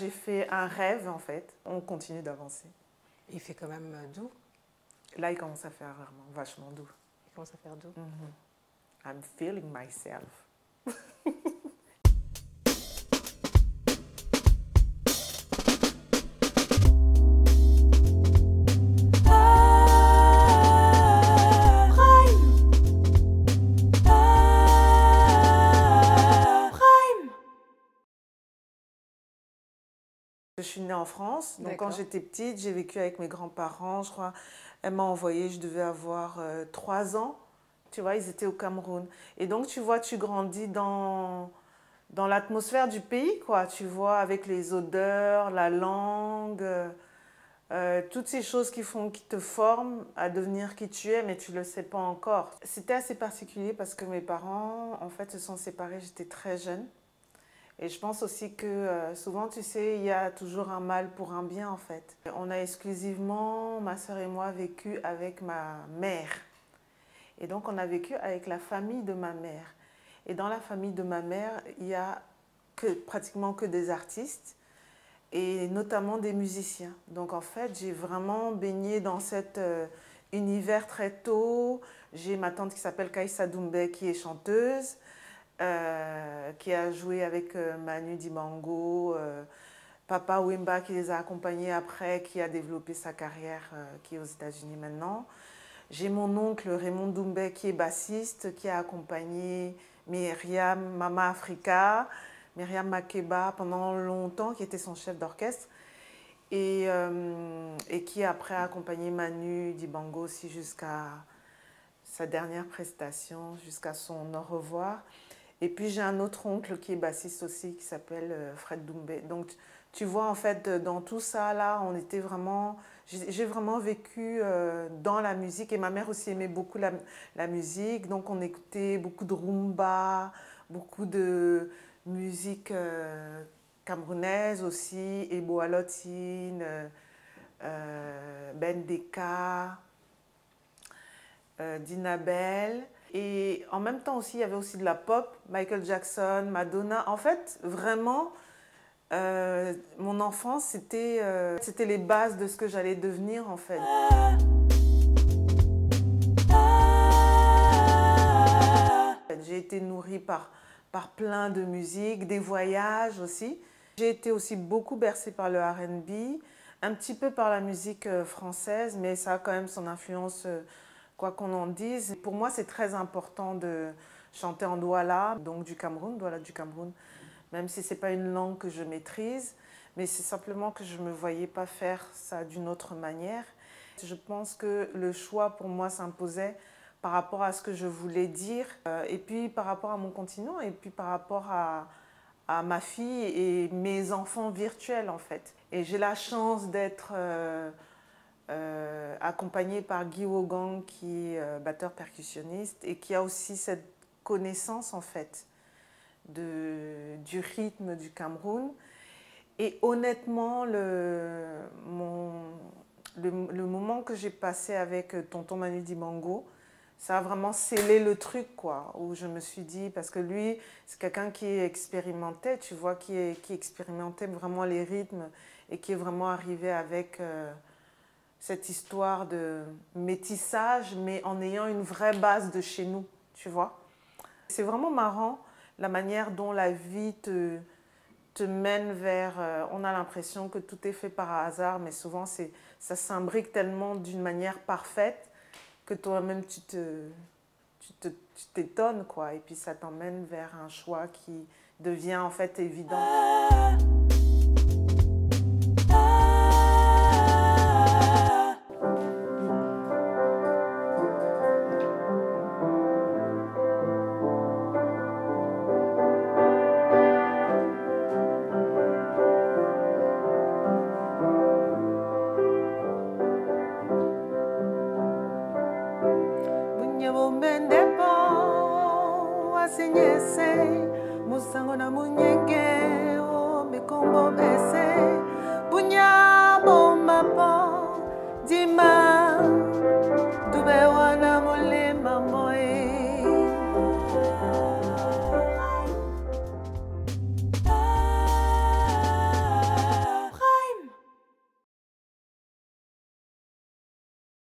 J'ai fait un rêve en fait, on continue d'avancer. Il fait quand même doux. Là, il commence à faire vraiment vachement doux. Il commence à faire doux. I'm feeling myself. Je suis née en France, donc quand j'étais petite, j'ai vécu avec mes grands-parents, je crois. Elle m'a envoyée, je devais avoir 3 ans. Tu vois, ils étaient au Cameroun. Et donc, tu vois, tu grandis dans l'atmosphère du pays, quoi. Tu vois, avec les odeurs, la langue, toutes ces choses qui te forment à devenir qui tu es, mais tu ne le sais pas encore. C'était assez particulier parce que mes parents, en fait, se sont séparés, j'étais très jeune. Et je pense aussi que souvent, tu sais, il y a toujours un mal pour un bien, en fait. On a exclusivement, ma sœur et moi, vécu avec ma mère. Et donc, on a vécu avec la famille de ma mère. Et dans la famille de ma mère, il y a pratiquement que des artistes et notamment des musiciens. Donc, en fait, j'ai vraiment baigné dans cet univers très tôt. J'ai ma tante qui s'appelle Kaïssa Doumbé, qui est chanteuse. Qui a joué avec Manu Dibango, Papa Wemba qui les a accompagnés après, qui a développé sa carrière, qui est aux États-Unis maintenant. J'ai mon oncle Raymond Doumbé qui est bassiste, qui a accompagné Myriam Mama Africa, Myriam Makeba pendant longtemps, qui était son chef d'orchestre. Et qui après a accompagné Manu Dibango aussi jusqu'à sa dernière prestation, jusqu'à son au revoir. Et puis j'ai un autre oncle qui est bassiste aussi, qui s'appelle Fred Doumbé. Donc tu vois, en fait, dans tout ça, là, on était vraiment... J'ai vraiment vécu dans la musique. Et ma mère aussi aimait beaucoup la musique. Donc on écoutait beaucoup de rumba, beaucoup de musique camerounaise aussi, Ebo Alotine, Ben Deka, Dinabel. Et en même temps aussi, il y avait aussi de la pop, Michael Jackson, Madonna. En fait, vraiment, mon enfance, c'était les bases de ce que j'allais devenir, en fait. J'ai été nourrie par plein de musique, des voyages aussi. J'ai été aussi beaucoup bercée par le R&B, un petit peu par la musique française, mais ça a quand même son influence, quoi qu'on en dise. Pour moi, c'est très important de chanter en Douala, donc du Cameroun, Douala du Cameroun, même si ce n'est pas une langue que je maîtrise, mais c'est simplement que je ne me voyais pas faire ça d'une autre manière. Je pense que le choix pour moi s'imposait par rapport à ce que je voulais dire, et puis par rapport à mon continent, et puis par rapport à ma fille et mes enfants virtuels en fait. Et j'ai la chance d'être accompagnée par Guy Wogang qui est batteur percussionniste et qui a aussi cette connaissance en fait du rythme du Cameroun. Et honnêtement, le moment que j'ai passé avec tonton Manu Dibango, ça a vraiment scellé le truc, quoi, où je me suis dit, parce que lui, c'est quelqu'un qui expérimentait, tu vois, qui expérimentait vraiment les rythmes et qui est vraiment arrivé avec cette histoire de métissage, mais en ayant une vraie base de chez nous, tu vois. C'est vraiment marrant la manière dont la vie te mène vers... on a l'impression que tout est fait par hasard, mais souvent ça s'imbrique tellement d'une manière parfaite que toi-même tu t'étonnes, quoi. Et puis ça t'emmène vers un choix qui devient en fait évident.